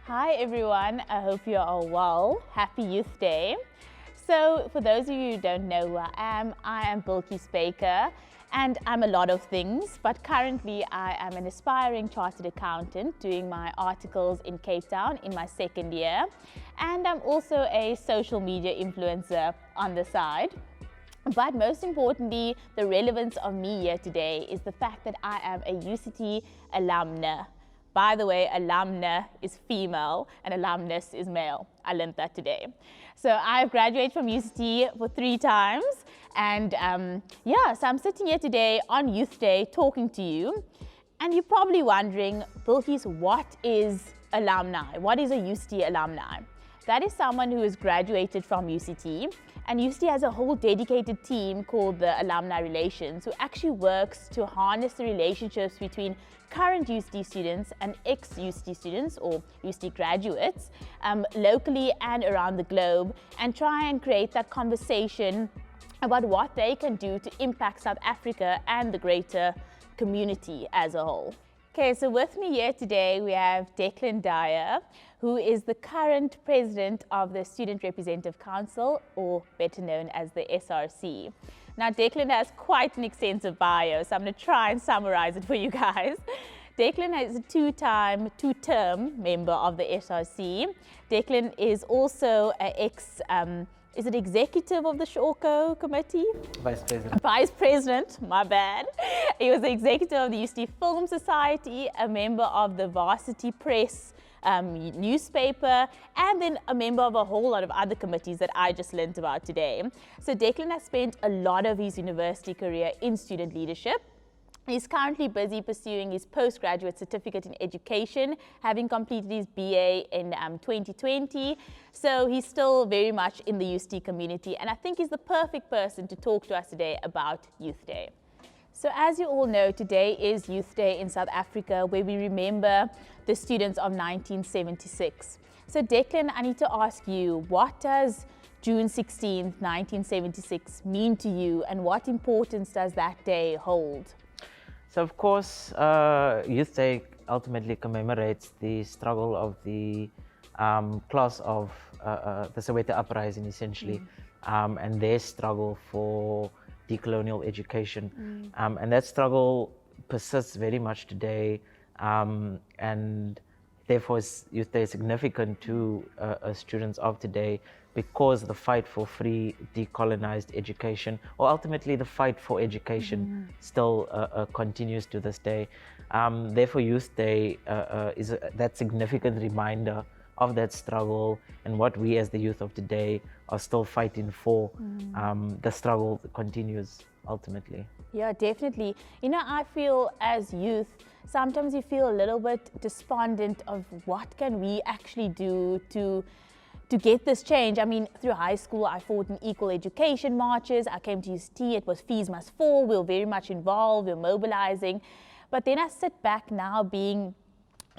Hi everyone, I hope you are all well. Happy Youth Day. So for those of you who don't know who I am Bilkies Baker and I'm a lot of things, but currently I am an aspiring chartered accountant doing my articles in Cape Town in my second year, and I'm also a social media influencer on the side. But most importantly, the relevance of me here today is the fact that I am a UCT alumni. By the way, alumna is female and alumnus is male. I learned that today. So I've graduated from UCT for 3 times. And so I'm sitting here today on Youth Day talking to you. And you're probably wondering, Bilkies, what is alumni? What is a UCT alumni? That is someone who has graduated from UCT, and UCT has a whole dedicated team called the Alumni Relations, who actually works to harness the relationships between current UCT students and ex-UCT students or UCT graduates locally and around the globe, and try and create that conversation about what they can do to impact South Africa and the greater community as a whole. Okay, so with me here today we have Declan Dyer, who is the current president of the Student Representative Council, or better known as the SRC. Now, Declan has quite an extensive bio, so I'm going to try and summarize it for you guys. Declan is a two-term member of the SRC. Declan is also an is it executive of the Shorko committee? Vice President. Vice President, my bad. He was the executive of the UCT Film Society, a member of the Varsity Press newspaper, and then a member of a whole lot of other committees that I just learned about today. So Declan has spent a lot of his university career in student leadership. He's currently busy pursuing his postgraduate certificate in education, having completed his BA in 2020. So he's still very much in the UCT community, and I think he's the perfect person to talk to us today about Youth Day. So as you all know, today is Youth Day in South Africa, where we remember the students of 1976. So Declan, I need to ask you, what does June 16th, 1976 mean to you, and what importance does that day hold? So of course, Youth Day ultimately commemorates the struggle of the class of the Soweto uprising, essentially, and their struggle for decolonial education. And that struggle persists very much today, and therefore Youth Day is significant to students of today, because the fight for free decolonized education, or ultimately the fight for education, still continues to this day. Therefore Youth Day is that significant reminder of that struggle and what we as the youth of today are still fighting for. The struggle continues ultimately. Yeah, definitely. You know, I feel as youth, sometimes you feel a little bit despondent of what can we actually do to get this change. I mean, through high school, I fought in equal education marches. I came to UCT, it was fees must fall. We were very much involved, we were mobilizing. But then I sit back now being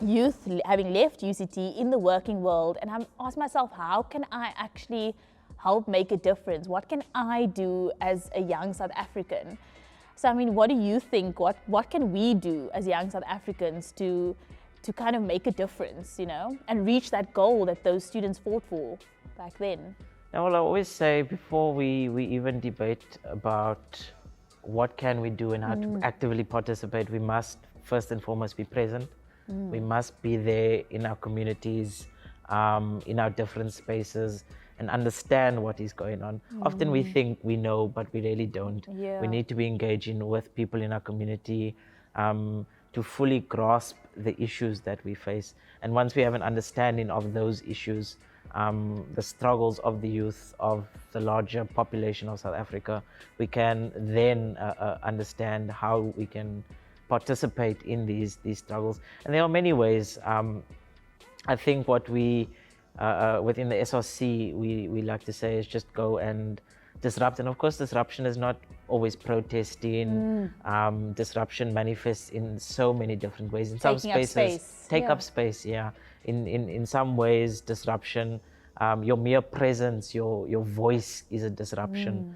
youth, having left UCT in the working world, and I ask myself, how can I actually help make a difference? What can I do as a young South African? So, I mean, what do you think? What can we do as young South Africans to kind of make a difference, you know, and reach that goal that those students fought for back then? Now, well, I always say, before we even debate about what can we do and how to actively participate, we must first and foremost be present. We must be there in our communities, in our different spaces, and understand what is going on. Often we think we know, but we really don't. Yeah. We need to be engaging with people in our community to fully grasp the issues that we face. And once we have an understanding of those issues, the struggles of the youth, of the larger population of South Africa, we can then understand how we can participate in these struggles. And there are many ways. I think what we, within the SRC, we like to say is just go and disrupt. And of course, disruption is not always protesting. Disruption manifests in so many different ways. In some spaces, take up space, yeah. In some ways, disruption, your mere presence, your voice is a disruption.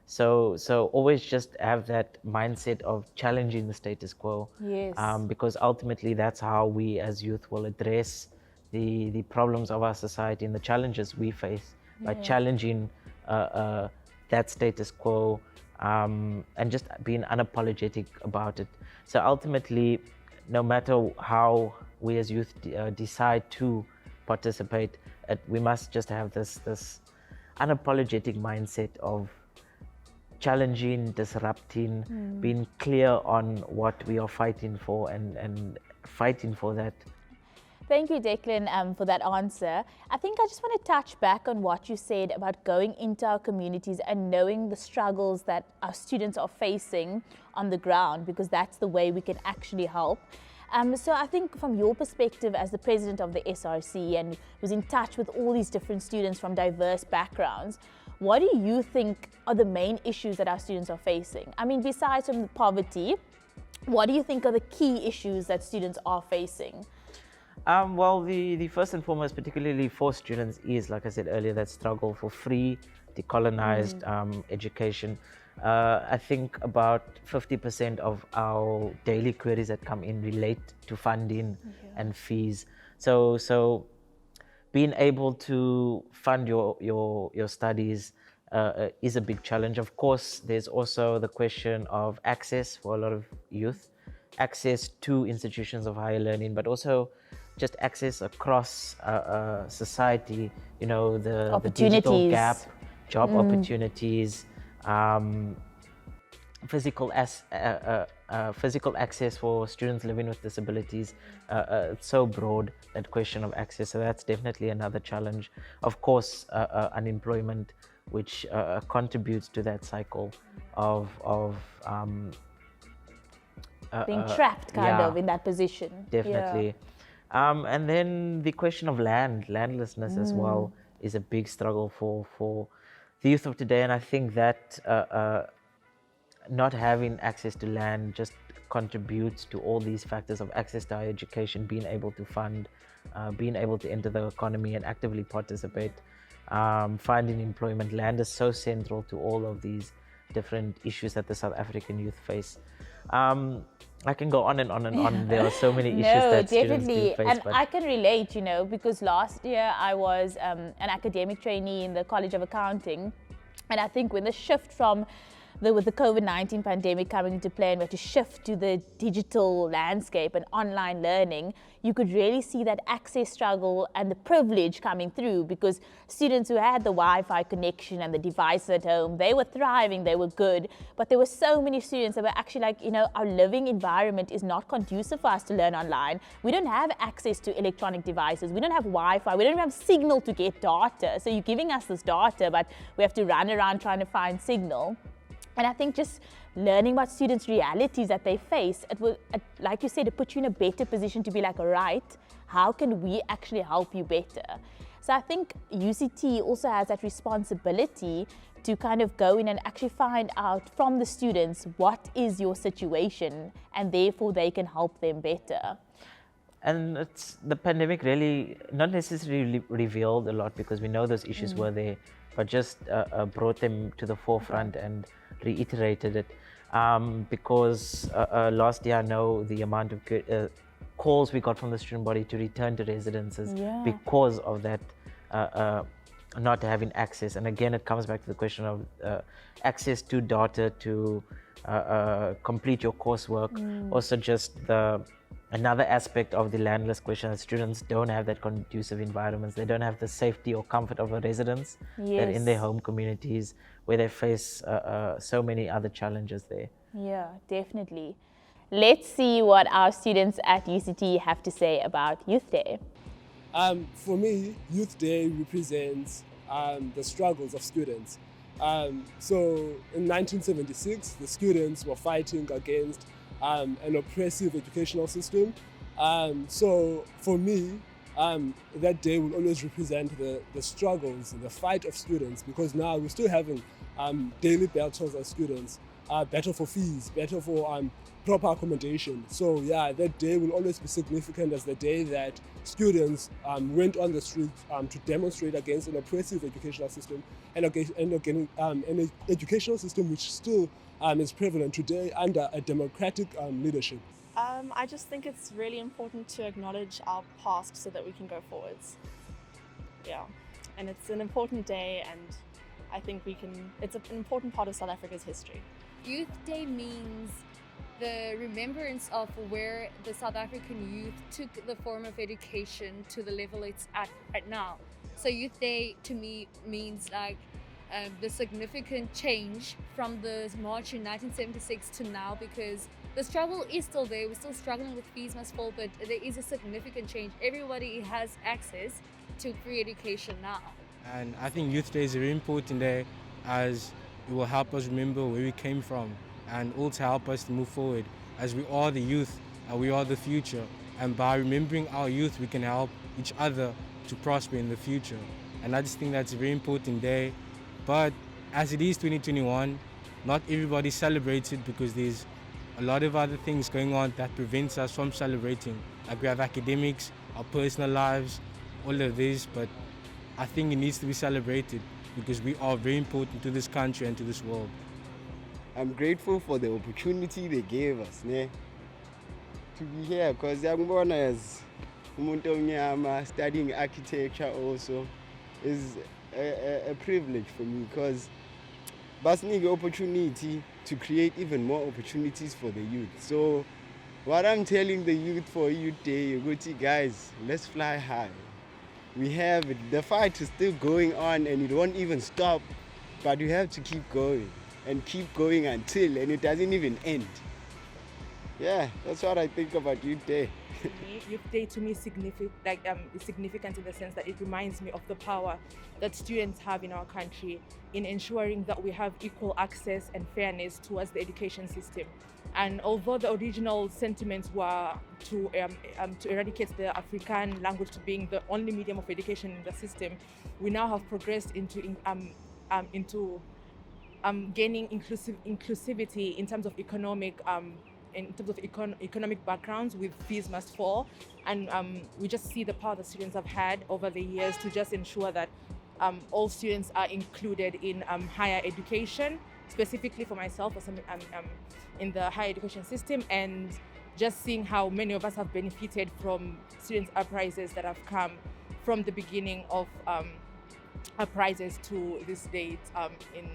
So always just have that mindset of challenging the status quo. Yes. Because ultimately that's how we as youth will address the problems of our society and the challenges we face by challenging that status quo, and just being unapologetic about it. So ultimately, no matter how we as youth decide to participate, we must just have this unapologetic mindset of challenging, disrupting, being clear on what we are fighting for, and fighting for that. Thank you, Declan, for that answer. I think I just want to touch back on what you said about going into our communities and knowing the struggles that our students are facing on the ground, because that's the way we can actually help. So I think from your perspective as the president of the SRC and who's in touch with all these different students from diverse backgrounds, what do you think are the main issues that our students are facing? I mean, besides from poverty, what do you think are the key issues that students are facing? Well, the first and foremost, particularly for students, is, like I said earlier, that struggle for free, decolonized education. I think about 50% of our daily queries that come in relate to funding and fees. So being able to fund your studies is a big challenge. Of course, there's also the question of access for a lot of youth, access to institutions of higher learning, but also just access across society, the digital gap, job opportunities, physical access for students living with disabilities. It's so broad, that question of access. So that's definitely another challenge. Of course, unemployment, which contributes to that cycle of being trapped kind of in that position. Definitely. And then the question of landlessness as well is a big struggle for the youth of today. And I think that not having access to land just contributes to all these factors of access to higher education, being able to fund, being able to enter the economy and actively participate, finding employment. Land is so central to all of these different issues that the South African youth face. I can go on and on and on. There are so many issues that students do face. And I can relate, because last year I was an academic trainee in the College of Accounting. And I think when the shift from with the COVID-19 pandemic coming into play and we had to shift to the digital landscape and online learning, you could really see that access struggle and the privilege coming through, because students who had the Wi-Fi connection and the device at home, they were thriving, they were good. But there were so many students that were actually like, our living environment is not conducive for us to learn online. We don't have access to electronic devices. We don't have Wi-Fi. We don't have signal to get data. So you're giving us this data, but we have to run around trying to find signal. And I think just learning about students' realities that they face, it will, like you said, it puts you in a better position to be like, all right, how can we actually help you better? So I think UCT also has that responsibility to kind of go in and actually find out from the students what is your situation, and therefore they can help them better. And the pandemic really not necessarily revealed a lot, because we know those issues were there, but just brought them to the forefront and reiterated it. Because last year, I know the amount of calls we got from the student body to return to residences because of that not having access. And again, it comes back to the question of access to data to complete your coursework. Also just another aspect of the landless question, that students don't have that conducive environments. They don't have the safety or comfort of a residence. They're in their home communities where they face so many other challenges there. Yeah, definitely. Let's see what our students at UCT have to say about Youth Day. For me, Youth Day represents the struggles of students. So in 1976, the students were fighting against an oppressive educational system. So for me, that day will always represent the struggles and the fight of students, because now we're still having daily battles as students better for fees, better for proper accommodation. So yeah, that day will always be significant as the day that students went on the streets to demonstrate against an oppressive educational system and an educational system which still is prevalent today under a democratic leadership. I just think it's really important to acknowledge our past so that we can go forwards. Yeah, and it's an important day, and I think it's an important part of South Africa's history. Youth Day means the remembrance of where the South African youth took the form of education to the level it's at right now. So Youth Day to me means like the significant change from the march in 1976 to now, because the struggle is still there. We're still struggling with fees must fall, but there is a significant change. Everybody has access to free education now. And I think Youth Day is a very important day, as it will help us remember where we came from and also help us to move forward, as we are the youth and we are the future. And by remembering our youth, we can help each other to prosper in the future. And I just think that's a very important day. But as it is 2021, not everybody celebrates it because there's a lot of other things going on that prevents us from celebrating. Like we have academics, our personal lives, all of this, but I think it needs to be celebrated because we are very important to this country and to this world. I'm grateful for the opportunity they gave us to be here, because as studying architecture also is a privilege for me, because the opportunity to create even more opportunities for the youth. So what I'm telling the youth for Youth Day, guys, let's fly high. We have it. The fight is still going on and it won't even stop, but you have to keep going and keep going until, and it doesn't even end. Yeah, that's what I think about Youth Day. Youth Day to me is significant in the sense that it reminds me of the power that students have in our country in ensuring that we have equal access and fairness towards the education system. And although the original sentiments were to eradicate the African language to being the only medium of education in the system, we now have progressed into gaining inclusivity in terms of economic backgrounds with fees must fall. And we just see the power that students have had over the years to just ensure that all students are included in higher education, specifically for myself as in the higher education system, and just seeing how many of us have benefited from students' uprisings that have come from the beginning of uprisings to this date in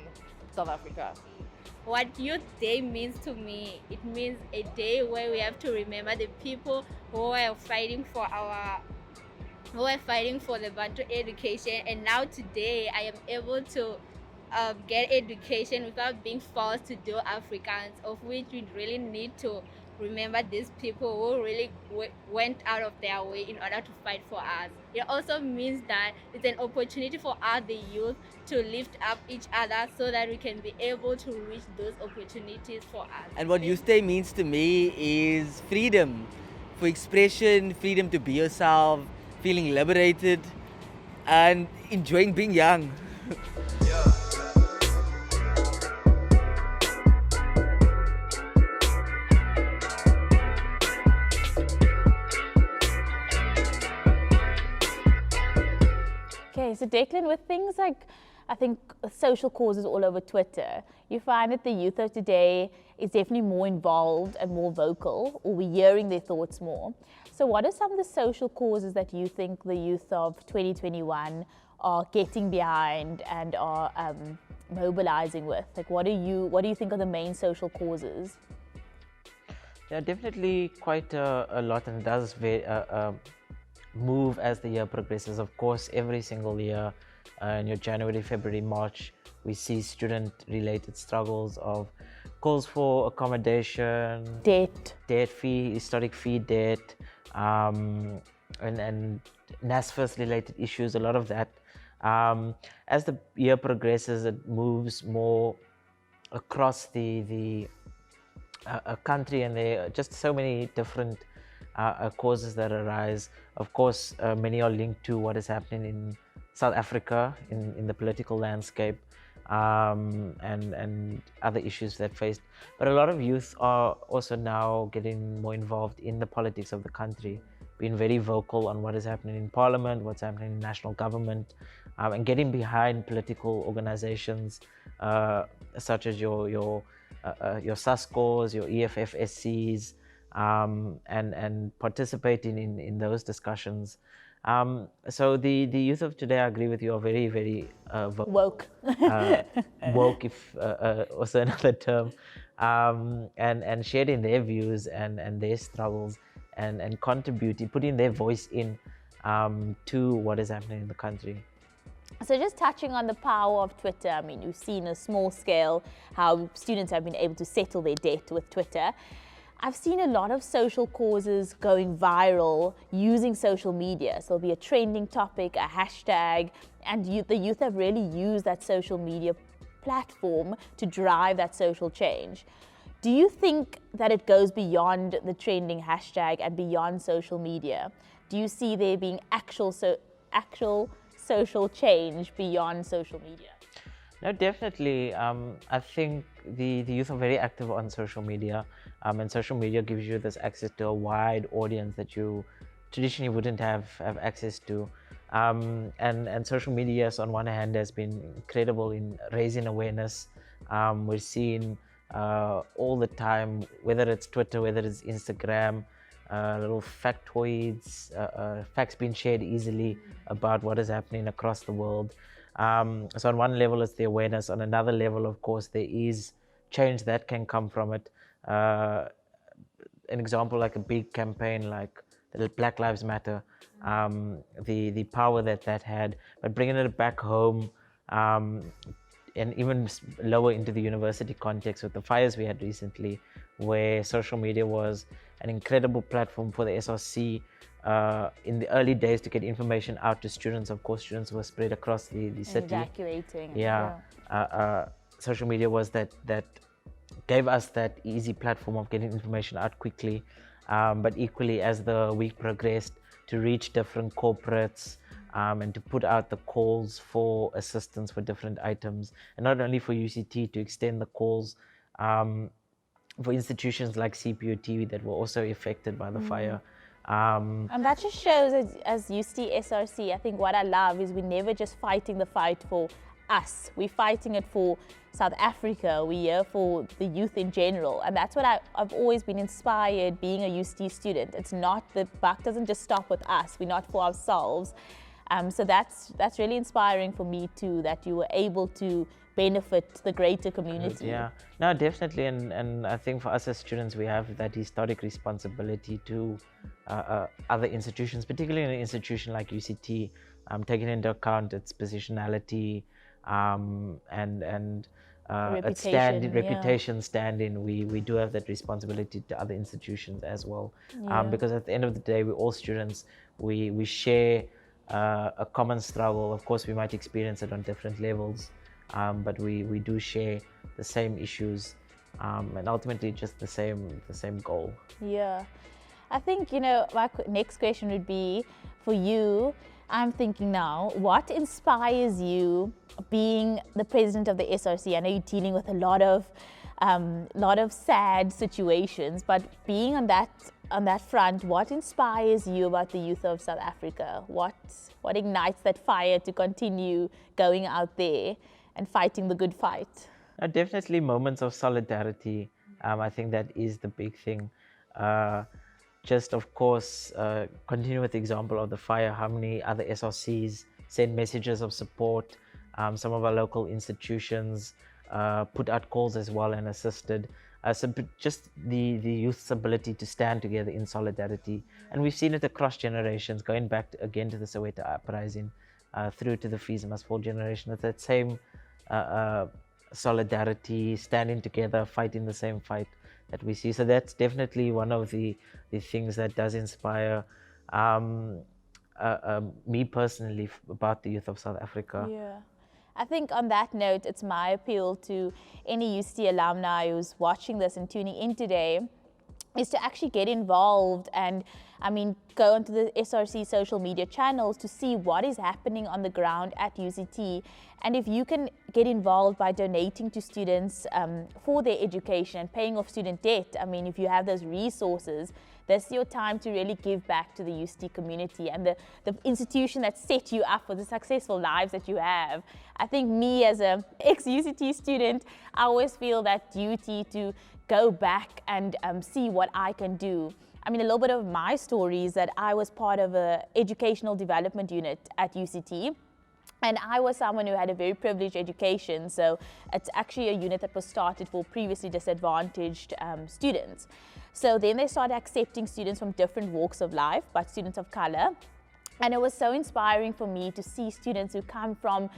South Africa. What Youth Day means to me, it means a day where we have to remember the people who are fighting for the Bantu education, and now today I am able to get education without being forced to do Afrikaans, of which we really need to remember these people who really went out of their way in order to fight for us. It also means that it's an opportunity for us, the youth, to lift up each other so that we can be able to reach those opportunities for us. And what Youth Day means to me is freedom for expression, freedom to be yourself, feeling liberated, and enjoying being young. Okay, so Declan, with things like, I think, social causes all over Twitter, you find that the youth of today is definitely more involved and more vocal, or we're hearing their thoughts more. So what are some of the social causes that you think the youth of 2021 are getting behind and are mobilizing with? Like, what do you think are the main social causes? Yeah, definitely quite a lot, and it does move as the year progresses. Of course, every single year in your January, February, March, we see student-related struggles of calls for accommodation, debt fee, historic fee debt, and NSFAS-related issues, a lot of that. As the year progresses, it moves more across the country, and there are just so many different causes that arise. Of course, many are linked to what is happening in South Africa, in the political landscape. and other issues that faced. But a lot of youth are also now getting more involved in the politics of the country, being very vocal on what is happening in parliament, what's happening in national government, and getting behind political organizations such as your SASCOs, your EFFSCs, and participating in those discussions. So the youth of today, I agree with you, are very, very Woke. woke, if also another term, and sharing their views and their struggles and contributing, putting their voice in to what is happening in the country. So just touching on the power of Twitter, I mean, you've seen a small scale how students have been able to settle their debt with Twitter. I've seen a lot of social causes going viral using social media. So there'll be a trending topic, a hashtag, and the youth have really used that social media platform to drive that social change. Do you think that it goes beyond the trending hashtag and beyond social media? Do you see there being actual social change beyond social media? No, definitely. I think the youth are very active on social media, and social media gives you this access to a wide audience that you traditionally wouldn't have access to. And social media, so on one hand, has been incredible in raising awareness. We're seeing all the time, whether it's Twitter, whether it's Instagram, little factoids, facts being shared easily about what is happening across the world. So on one level, it's the awareness. On another level, of course, there is change that can come from it. An example, like a big campaign like the Black Lives Matter, the power that had, but bringing it back home, and even lower into the university context with the fires we had recently, where social media was an incredible platform for the SRC in the early days to get information out to students. Of course, students were spread across the city. Evacuating. Social media was that gave us that easy platform of getting information out quickly. But equally, as the week progressed, to reach different corporates and to put out the calls for assistance for different items, and not only for UCT, to extend the calls for institutions like CPUT that were also affected by the fire. And that just shows, as UCT SRC, I think what I love is we're never just fighting the fight for us. We're fighting it for South Africa. We're here for the youth in general. And that's what I've always been inspired being a UCT student. It's not, the buck doesn't just stop with us. We're not for ourselves. So that's really inspiring for me too, that you were able to benefit the greater community. Yeah, no, definitely. And I think for us as students, we have that historic responsibility to other institutions, particularly in an institution like UCT, taking into account its positionality and reputation standing. We do have that responsibility to other institutions as well. Because at the end of the day, we're all students. We share a common struggle. Of course, we might experience it on different levels, but we do share the same issues and ultimately just the same goal. Yeah, I think, my next question would be for you. I'm thinking now, what inspires you being the president of the SRC? I know you're dealing with a lot of sad situations, but being on that front, what inspires you about the youth of South Africa? What ignites that fire to continue going out there and fighting the good fight? Definitely moments of solidarity. I think that is the big thing. Just, of course, continue with the example of the fire. How many other SRCs send messages of support? Some of our local institutions put out calls as well and assisted. So just the youth's ability to stand together in solidarity. And we've seen it across generations, going back again to the Soweto uprising, through to the Fees Must Fall generation. It's that same solidarity, standing together, fighting the same fight that we see. So that's definitely one of the things that does inspire me personally about the youth of South Africa. Yeah. I think on that note, it's my appeal to any UCT alumni who's watching this and tuning in today is to actually get involved and I mean, go onto the SRC social media channels to see what is happening on the ground at UCT. And if you can get involved by donating to students for their education and paying off student debt, I mean, if you have those resources, that's your time to really give back to the UCT community and the institution that set you up for the successful lives that you have. I think me as an ex-UCT student, I always feel that duty to go back and see what I can do. I mean, a little bit of my story is that I was part of an educational development unit at UCT. And I was someone who had a very privileged education, so it's actually a unit that was started for previously disadvantaged students. So then they started accepting students from different walks of life, but students of color. And it was so inspiring for me to see students who come from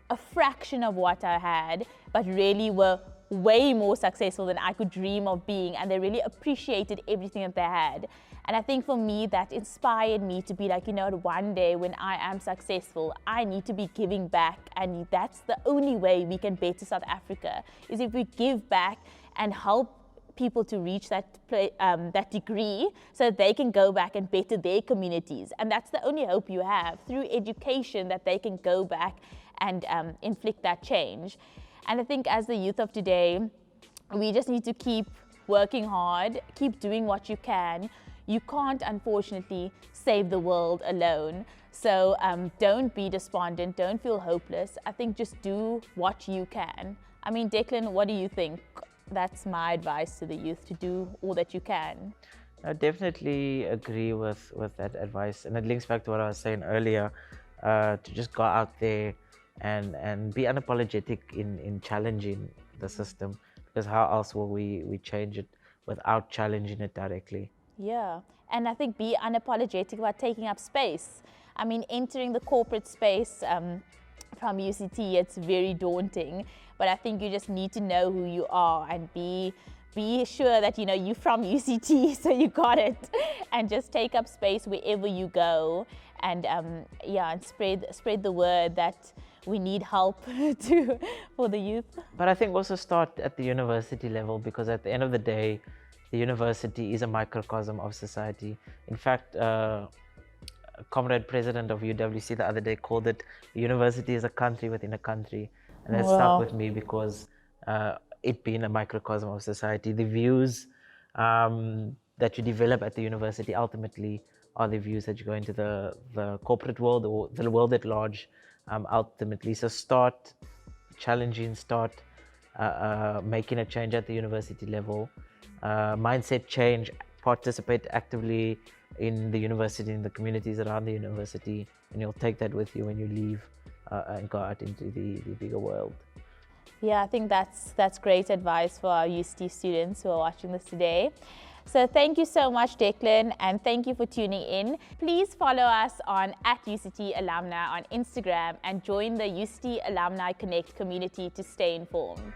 a fraction of what I had, but really were way more successful than I could dream of being, and they really appreciated everything that they had. And I think for me, that inspired me to be like, you know, one day when I am successful, I need to be giving back, and that's the only way we can better South Africa, is if we give back and help people to reach that degree so they can go back and better their communities. And that's the only hope you have, through education, that they can go back and inflict that change. And I think as the youth of today, we just need to keep working hard, keep doing what you can. You can't, unfortunately, save the world alone. So don't be despondent, don't feel hopeless. I think just do what you can. I mean, Declan, what do you think? That's my advice to the youth, to do all that you can. I definitely agree with that advice. And it links back to what I was saying earlier, to just go out there and be unapologetic in challenging the system, because how else will we change it without challenging it directly? Yeah, and I think be unapologetic about taking up space. I mean, entering the corporate space from UCT, it's very daunting, but I think you just need to know who you are and be sure that, you know, you're from UCT, so you got it, and just take up space wherever you go, and yeah, and spread the word that we need help for the youth. But I think also start at the university level, because at the end of the day, the university is a microcosm of society. In fact, Comrade President of UWC the other day called it, the university is a country within a country. And that stuck with me, because it being a microcosm of society, the views that you develop at the university ultimately are the views that you go into the corporate world or the world at large ultimately. So start challenging, start making a change at the university level. Mindset change, participate actively in the university, in the communities around the university, and you'll take that with you when you leave and go out into the bigger world. Yeah, I think that's great advice for our UCT students who are watching this today. So thank you so much, Declan, and thank you for tuning in. Please follow us on @UCT Alumni on Instagram and join the UCT Alumni Connect community to stay informed.